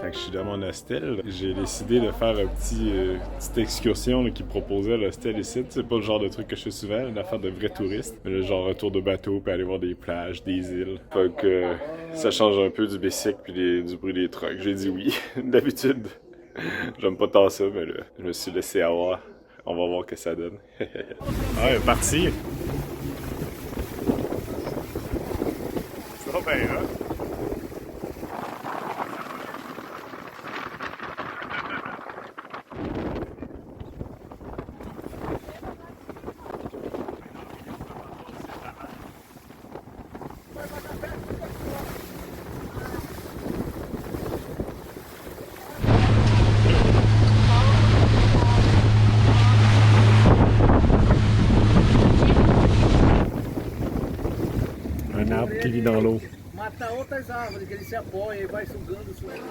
Fait que je suis dans mon hostel. J'ai décidé de faire une petite excursion là, qui proposait l'hostel ici. C'est pas le genre de truc que je fais souvent, une affaire de vrais touristes. Mais là, genre retour de bateau, puis aller voir des plages, des îles. Fait que ça change un peu du bicycle puis du bruit des trucks. J'ai dit oui. D'habitude, j'aime pas tant ça, mais là, je me suis laissé avoir. On va voir ce que ça donne. Ouais, parti! Ça va bien, hein? Un arbre qui vit dans l'eau. Matar outras árvores, que ele se apoia e vai sugando o suelo.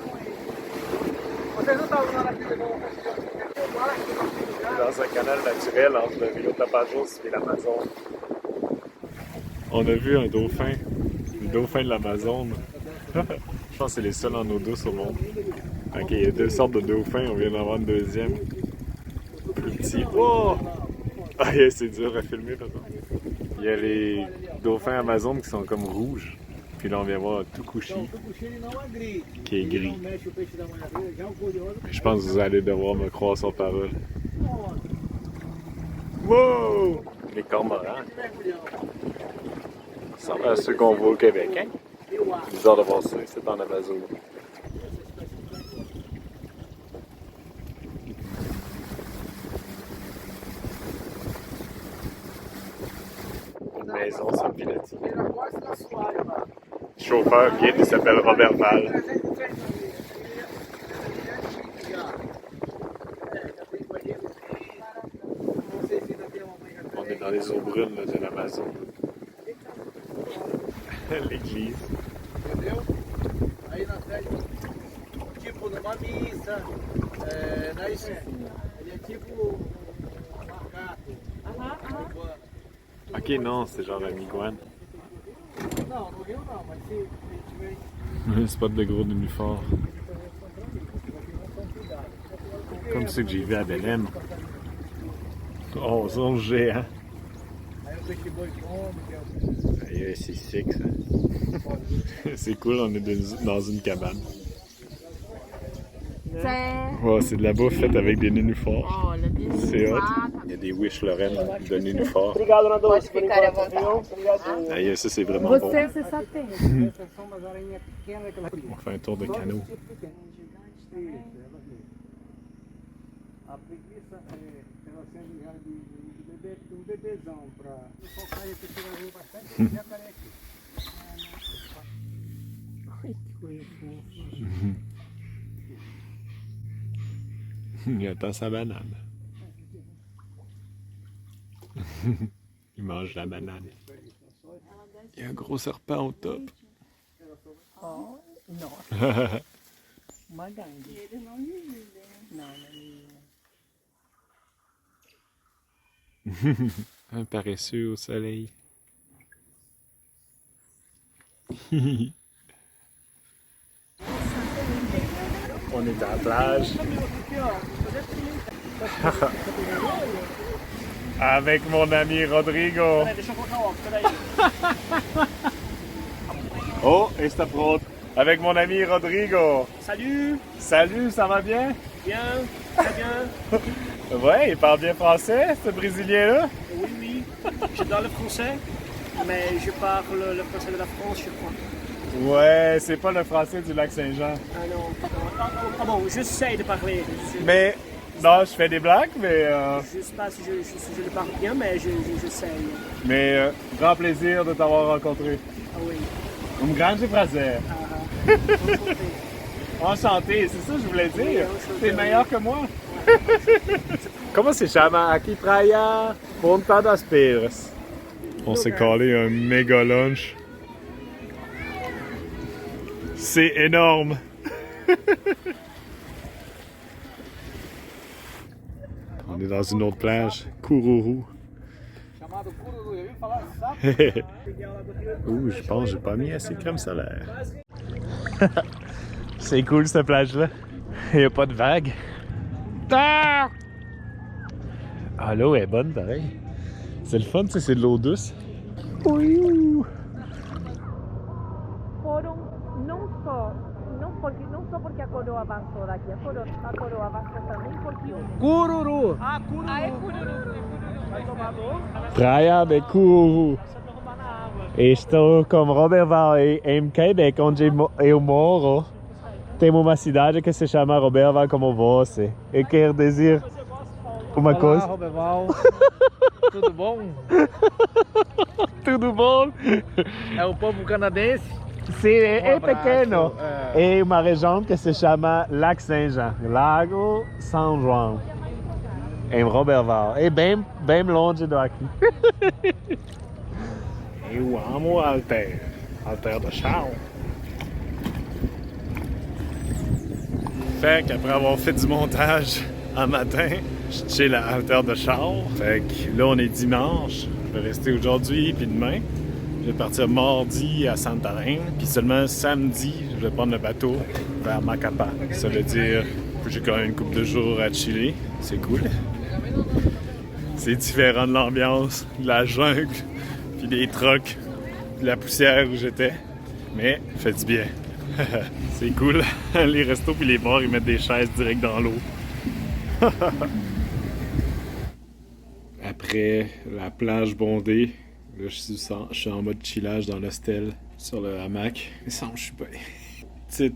Vocês não estavam lá naquele bom Dans un canal naturel entre le Rio Tapajos et l'Amazone. On a vu un dauphin. Le dauphin de l'Amazone. Je pense que c'est les seuls en eau douce au monde. Ok, il y a deux sortes de dauphins, on vient d'en voir une deuxième. Plus petit. Oh! Ah, c'est dur à filmer, par contre. Il y a les dauphins Amazon qui sont comme rouges. Puis là, on vient voir Tucuxi, qui est gris. Je pense que vous allez devoir me croire sur parole. Wow! Les cormorans. Ça ressemble à ceux qu'on voit au Québec, hein? C'est bizarre de voir ça, c'est en Amazonie. Une maison sur le pilotis. Le chauffeur guide, il s'appelle Robert Val. On est dans les eaux brunes là, de l'Amazon. L'église. Entendeu? Aí na frente, tipo numa missa, na esquina. Ele é tipo macaco. Ok, non, c'est genre un iguane. Não, no Rio não, mas se tiver Un spot de gros nénuphars. Comme ceux que j'ai vus à Belém. Oh, ils sont géants. aí o peixe boi come, que é o Aïe, c'est sick ça. C'est cool, on est dans une cabane. Oh, c'est de la bouffe faite avec des nénuphars. Olha, C'est hot. Il y a des Wish Lorraine de nénuphars. Obrigado, Nando. Pode ficar à vontade. Aïe, ça c'est vraiment bon. Você só tem. São umas aranhas pequenas que ela On fait un tour de canot. A preguiça ela serve já de um bebezão para o focar e ter bastante jacaré aqui. Ai, que coisa fofa. Il attend sa banane. Il mange la banane. Il y a un gros serpent au top. Oh, nossa. Uma gangue. Eles não dividem. Não, Un paresseux au soleil. On est à la plage. Avec mon ami Rodrigo. Deixa eu colocar o óculos, peraí. Oh, et c'est pronto. Avec mon ami Rodrigo. Salut, Salut, ça va bien? bien, très bien. Ouais, il parle bien français, ce Brésilien-là. Oui, oui, j'adore le français, mais je parle le français de la France, je crois. Ouais, c'est pas le français du lac Saint-Jean. Ah non, ah bon, j'essaie de parler. Mais, non, je fais des blagues, mais... Je sais pas si je le parle bien, mais j'essaie. Mais, grand plaisir de t'avoir rencontré. Ah oui. Um grande prazer. Enchanté, c'est ça que je voulais dire. T'es meilleur que moi. Comment se chama? Aqui praia Ponta das Pedras. On s'est collé un méga lunch. C'est énorme. On est dans une autre plage, Cururu. Chamado Cururu, eu ouvi falar sapo. Ouh, je pense que j'ai pas mis assez de crème solaire. C'est cool cette plage-là. Il n'y a pas de vagues. Ah! Ah, l'eau est bonne pareil. C'est le fun, tu sais, c'est de l'eau douce. Oui. Non so perché a coroa avançou daqui, a coroa avançou também porque o... Cururu! Ah, é cururu. Vai tomar banho? Praia de Cururu. Estou com Roberval em Quebec, onde eu moro. Tem uma cidade que se chama Roberval como você. E quer dizer uma coisa. Olá, Roberval. Tudo bom? Tudo bom? É o povo canadense? Sim, é abraço, pequeno. É uma região que se chama Lac Saint-Jean. Lago São João. Em Roberval. É bem longe daqui. Eu amo Alter. Alter de Charles. Fait qu'après avoir fait du montage un matin, je chill à Alter de Charles. Fait que là, on est dimanche. Je vais rester aujourd'hui puis demain. Je vais partir mardi à Santarém. Puis seulement samedi, je vais prendre le bateau vers Macapá. Ça veut dire que j'ai quand même une couple de jours à chiller. C'est cool. C'est différent de l'ambiance, de la jungle, puis des trucks, de la poussière où j'étais. Mais fait du bien. C'est cool. Les restos puis les bars, ils mettent des chaises direct dans l'eau. Après la plage bondée, là, je suis en mode chillage dans l'hostel, sur le hamac. Mais ça, je suis pas... Tu sais,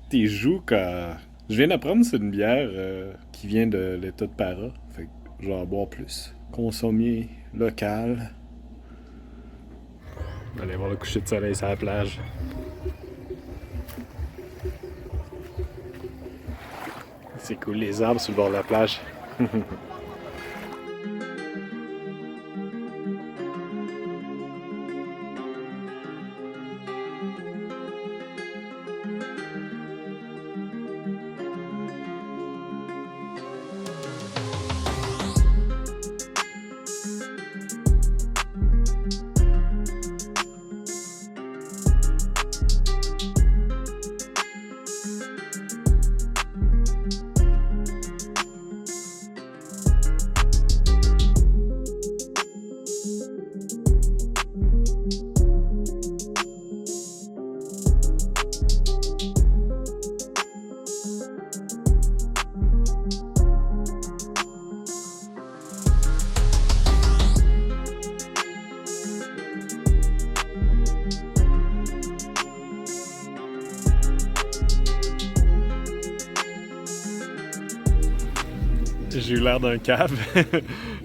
tes joues quand... Je viens d'apprendre c'est une bière qui vient de l'état de Para. Fait que je vais en boire plus. Consommer local. On va aller voir le coucher de soleil sur la plage. C'est cool, les arbres sur le bord de la plage. J'ai eu l'air d'un cave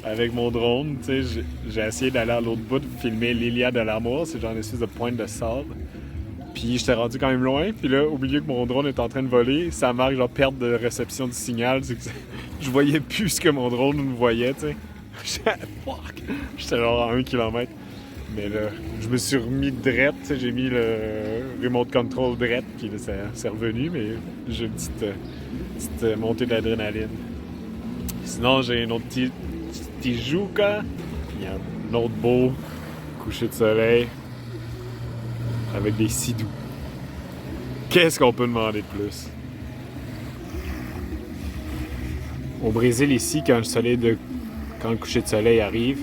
avec mon drone. J'ai essayé d'aller à l'autre bout de filmer l'Iliade de l'amour. C'est genre une espèce de pointe de sable. Puis j'étais rendu quand même loin. Puis là, au milieu que mon drone est en train de voler, ça marque genre perte de réception du signal. Je voyais plus ce que mon drone me voyait, tu sais. J'étais genre à 1 km. Mais là, je me suis remis de drette. J'ai mis le remote control drette. Puis là, c'est revenu. Mais j'ai une petite montée d'adrénaline. Sinon, j'ai un autre petit Tijuca. Il y a un autre beau coucher de soleil avec des sidous. Qu'est-ce qu'on peut demander de plus? Au Brésil, ici, quand le coucher de soleil arrive,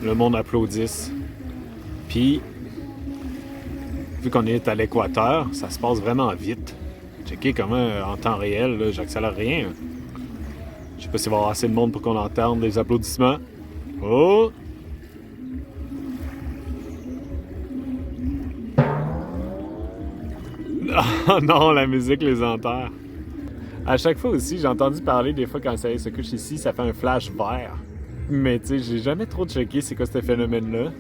le monde applaudisse. Puis, vu qu'on est à l'équateur, ça se passe vraiment vite. Checkez comment, en temps réel, là, j'accélère rien. Je sais pas s'il va y avoir assez de monde pour qu'on entende des applaudissements. Oh! Oh non, la musique les enterre. À chaque fois aussi, j'ai entendu parler des fois quand le soleil se couche ici, ça fait un flash vert. Mais tu sais, j'ai jamais trop checké c'est quoi ce phénomène-là.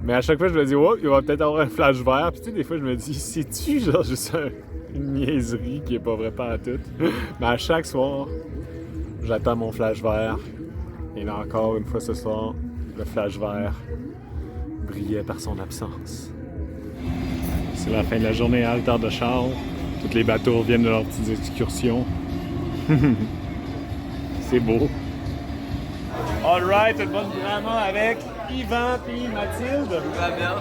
Mais à chaque fois, je me dis, oh, il va peut-être avoir un flash vert. Puis tu sais, des fois, je me dis, c'est-tu genre juste une niaiserie qui est pas vraie pas à tout. Mais à chaque soir, j'attends mon flash vert. Et là encore, une fois ce soir, le flash vert brillait par son absence. C'est la fin de la journée à Alter de Charles. Tous les bateaux reviennent de leurs petites excursions. C'est beau. Alright, une bonne drama avec Yvan et Mathilde. Tout va bien.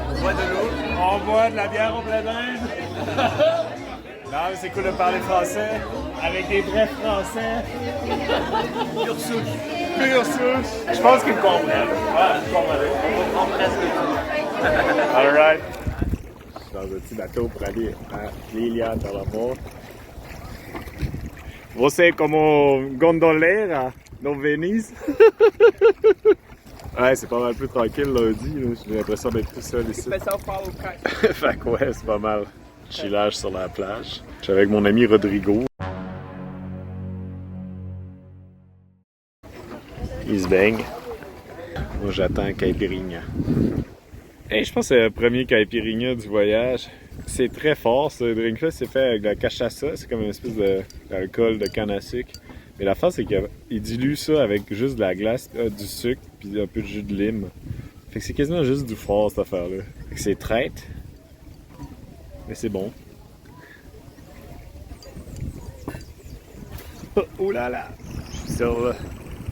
On boit de l'eau. On boit de la bière au plein air. Non, mais c'est cool de parler français avec des vrais Français. Pure souche. Pure souche. Je pense qu'ils me comprennent. Ouais, je comprends. On comprend presque tout. Alright. Dans un petit bateau pour aller à l'Ilia del Amor. Você como gondolera no Venise? Ouais, c'est pas mal plus tranquille lundi. Là. J'ai l'impression d'être tout seul ici. Fait que ouais, c'est pas mal. Chillage sur la plage. Je suis avec mon ami Rodrigo. Il se baigne. Moi, j'attends Caipirinha. Hey, je pense que c'est le premier Caipirinha du voyage. C'est très fort, ce drink-là. C'est fait avec de la cachaça. C'est comme une espèce d'alcool de canne à sucre. Mais la face, c'est qu'il dilue ça avec juste de la glace, du sucre, puis un peu de jus de lime. Fait que c'est quasiment juste du fort, cette affaire-là. Fait que c'est traite. Mais c'est bon. Oh là là! Je suis sur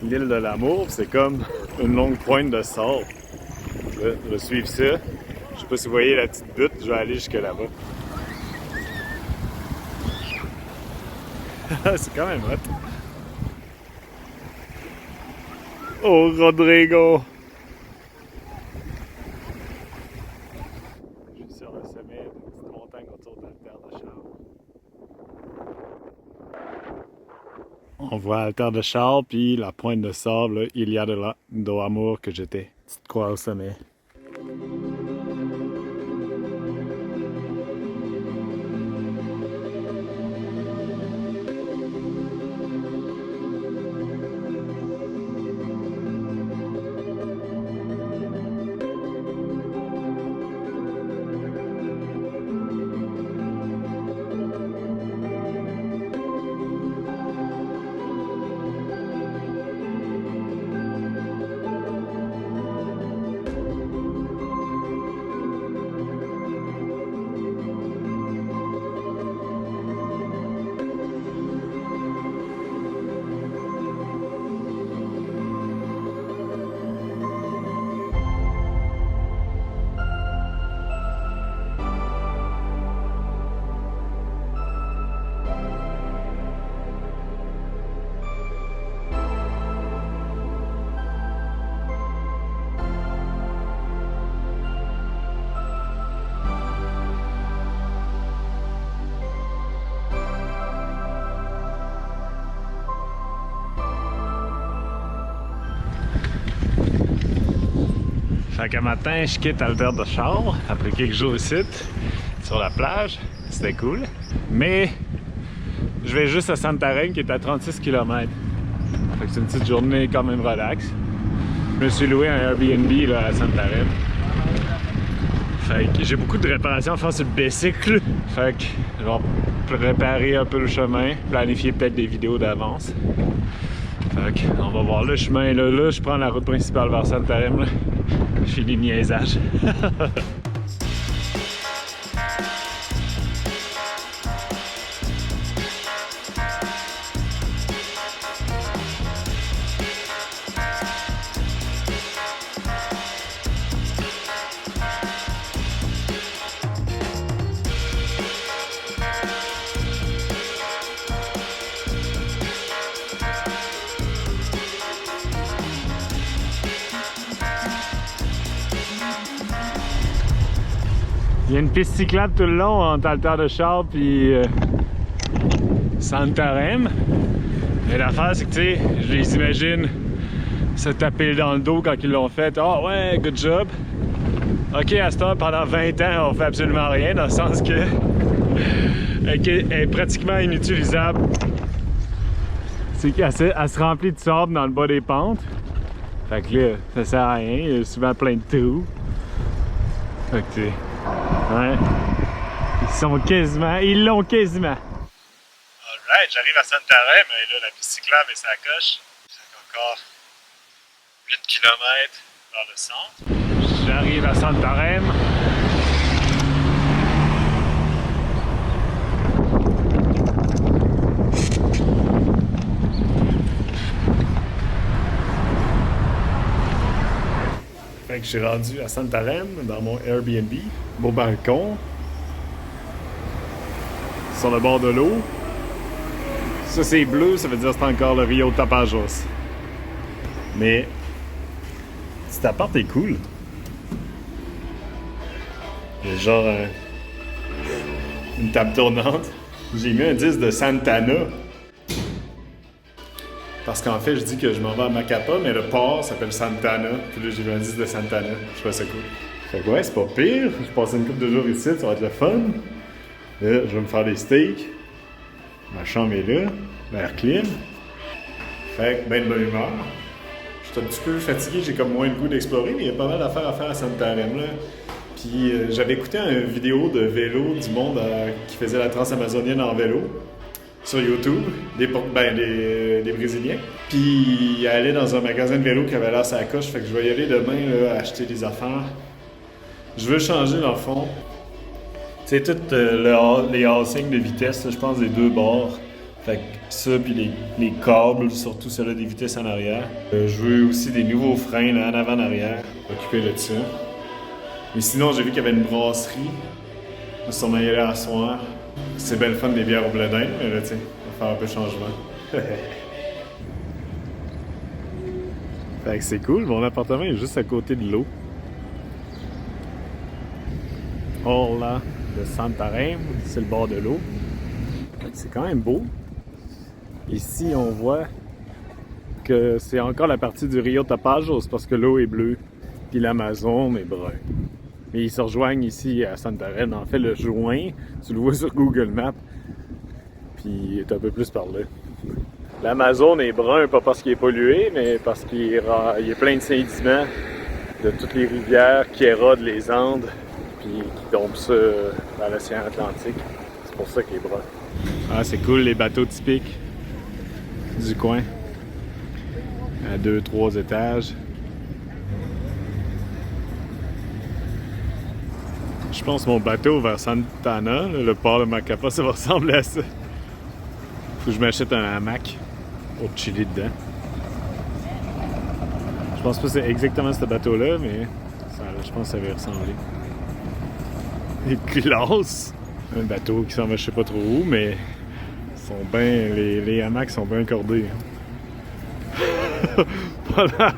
l'île de l'Amour, c'est comme une longue pointe de sable. Là, je vais suivre ça. Je sais pas si vous voyez la petite butte, je vais aller jusque là-bas. C'est quand même hot. Oh, Rodrigo! Je suis sur le sommet d'une petite montagne autour d'Alter de Charles. On voit Alter de Charles, puis la pointe de sable, il y a de l'amour que j'étais. Petite croix au sommet. Fait qu'un matin, je quitte Alter de Charles, après quelques jours ici, sur la plage. C'était cool. Mais je vais juste à Santarém, qui est à 36 km. Fait que c'est une petite journée quand même relax. Je me suis loué un Airbnb là, à Santarém. Fait que j'ai beaucoup de réparations à faire sur le bicycle. Fait que je vais préparer un peu le chemin, planifier peut-être des vidéos d'avance. Fait que on va voir le chemin là. Là, je prends la route principale vers Santarém. Là. Je finis le niaisage. Il y a une piste cyclable tout le long entre Alter de Charles puis Santarém. Mais l'affaire, c'est que, tu sais, je les imagine se taper dans le dos quand ils l'ont fait. Ah oh, ouais, good job. Ok, à ce temps, pendant 20 ans, on fait absolument rien, dans le sens que elle est pratiquement inutilisable. C'est qu'elle se remplit de sable dans le bas des pentes. Fait que là, ça sert à rien, il y a souvent plein de trous. Fait que, ouais. Ils l'ont quasiment. Alright, j'arrive à Santarém, mais là, la piste cyclable est sa coche. J'ai encore 8 km vers le centre. J'arrive à Santarém. Fait que je suis rendu à Santarém dans mon Airbnb. Beau balcon. Sur le bord de l'eau. Ça, c'est bleu, ça veut dire que c'est encore le Rio Tapajos. Mais cet appart est cool. Il y a genre une table tournante. J'ai mis un disque de Santana. Parce qu'en fait, je dis que je m'en vais à Macapa, mais le port s'appelle Santana. Puis là, j'ai vu un disque de Santana. Je trouvais ça cool. Fait que ouais, c'est pas pire. Je passe une couple de jours ici, ça va être le fun. Là, je vais me faire des steaks. Ma chambre est là. L'air clean. Fait que ben de bonne humeur. Je suis un petit peu fatigué, j'ai comme moins le goût d'explorer, mais il y a pas mal d'affaires à faire à Santarém, là. Puis j'avais écouté une vidéo de vélo du monde qui faisait la transamazonienne en vélo sur YouTube, des Brésiliens. Puis il allait dans un magasin de vélo qui avait l'air sa coche, fait que je vais y aller demain là, acheter des affaires. Je veux changer dans le fond. C'est tout les housings de vitesse, là, je pense, des deux bords. Fait que ça, puis les câbles, surtout ceux-là des vitesses en arrière. Je veux aussi des nouveaux freins là, en avant, en arrière. Occupé de ça. Mais sinon, j'ai vu qu'il y avait une brasserie. Je vais sûrement y aller à soir. C'est bien le fun des bières au blé d'Inde, mais là, tu sais, on va faire un peu de changement. Fait que c'est cool, mon appartement est juste à côté de l'eau. Orla de Santarém, c'est le bord de l'eau. C'est quand même beau. Ici, on voit que c'est encore la partie du Rio Tapajos parce que l'eau est bleue, puis l'Amazon est brun. Mais ils se rejoignent ici à Santarém. En fait, le joint, tu le vois sur Google Maps, puis il est un peu plus par là. L'Amazon est brun, pas parce qu'il est pollué, mais parce qu'il est plein de sédiments de toutes les rivières qui érodent les Andes, puis qui tombent ça dans l'océan Atlantique. C'est pour ça qu'il est brun. Ah, c'est cool, les bateaux typiques du coin. À 2-3 étages. Je pense que mon bateau vers Santana, le port de Macapa, ça va ressembler à ça. Faut que je m'achète un hamac pour chiller dedans. Je pense pas que c'est exactement ce bateau-là, mais ça, je pense que ça va y ressembler. Et classe! Un bateau qui s'en va je sais pas trop où, mais les hamacs sont bien cordés. Voilà!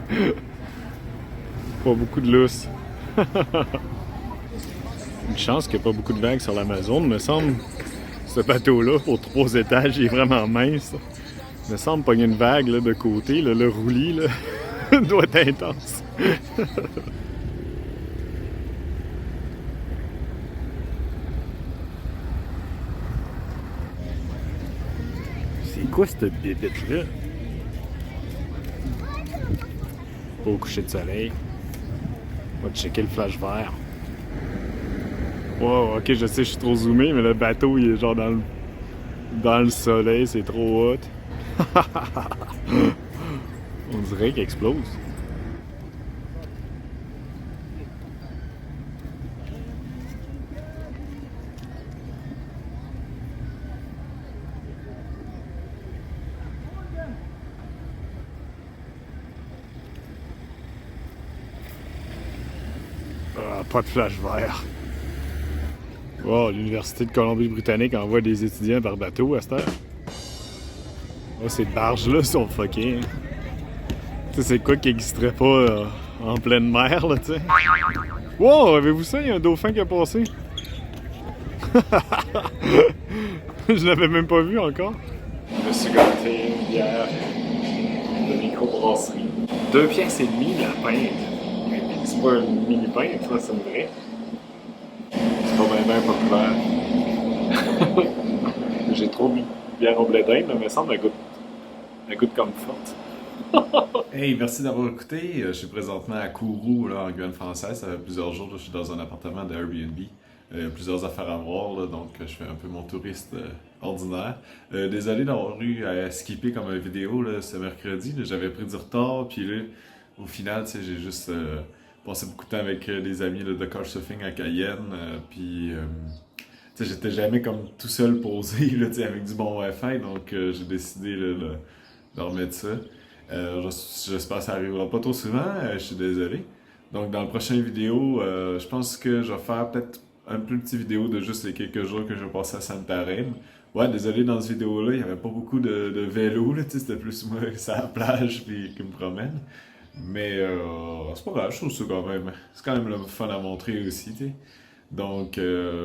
Pas beaucoup de lousse. Une chance qu'il n'y a pas beaucoup de vagues sur l'Amazon, me semble. Ce bateau-là, pour 3 étages, il est vraiment mince. Me semble pogner une vague là, de côté, là, le roulis là, doit être intense. C'est quoi cette bébête-là? Au coucher de soleil. On va checker le flash vert. Wow, ok, je sais, je suis trop zoomé, mais le bateau, il est genre dans le soleil, c'est trop hot. On dirait qu'il explose. Ah, pas de flash vert. Wow, l'Université de Colombie-Britannique envoie des étudiants par bateau à cette heure. Oh, ces barges-là sont fuckées. Hein. Tu sais, c'est quoi qui n'existerait pas en pleine mer, là, tu sais? Wow, avez-vous ça? Il y a un dauphin qui a passé. Je l'avais même pas vu encore. Je me suis gâté une bière de microbrasserie. 2 piastres et demi la pinte. C'est pas une mini-pinte, ça, c'est vrai. C'est pas bien populaire. J'ai trop mis de bière au blé d'Inde, mais il me semble elle goûte comme forte. Hey, merci d'avoir écouté. Je suis présentement à Kourou, là, en Guyane française. Ça fait plusieurs jours que je suis dans un appartement de Airbnb. Il y a plusieurs affaires à voir, là, donc je fais un peu mon touriste ordinaire. Désolé d'avoir eu à skipper comme une vidéo là, ce mercredi. J'avais pris du retard, puis là, au final, j'ai juste passé beaucoup de temps avec des amis là, de couchsurfing à Cayenne. Puis j'étais jamais comme tout seul posé là, avec du bon Wi-Fi, donc j'ai décidé là, de remettre ça. J'espère que ça arrivera pas trop souvent, je suis désolé. Donc dans la prochaine vidéo, je pense que je vais faire peut-être un plus petit vidéo de juste les quelques jours que je passais à Santarém. Ouais, désolé, dans cette vidéo-là, il n'y avait pas beaucoup de vélo, là, tu sais, c'était plus moi sur la plage puis qui me promène. Mais c'est pas grave, je trouve ça quand même. C'est quand même le fun à montrer aussi, tu sais. Donc,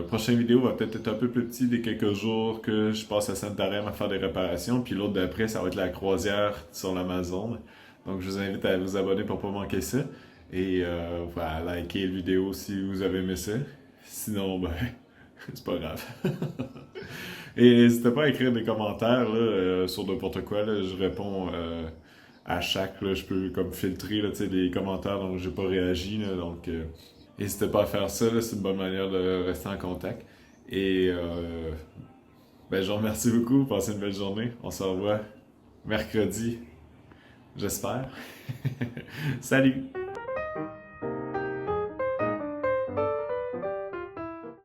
prochaine vidéo va peut-être être un peu plus petit des quelques jours que je passe à Santarém à faire des réparations. Puis l'autre d'après, ça va être la croisière sur l'Amazon. Donc, je vous invite à vous abonner pour pas manquer ça. Et voilà, liker la vidéo si vous avez aimé ça. Sinon, ben, c'est pas grave. Et n'hésitez pas à écrire des commentaires là, sur n'importe quoi. Là. Je réponds à chaque. Là, je peux comme filtrer là, des commentaires dont j'ai pas réagi. Là, donc, n'hésitez pas à faire ça. Là, c'est une bonne manière de rester en contact. Et ben, je vous remercie beaucoup. Passez une belle journée. On se revoit mercredi. J'espère. Salut!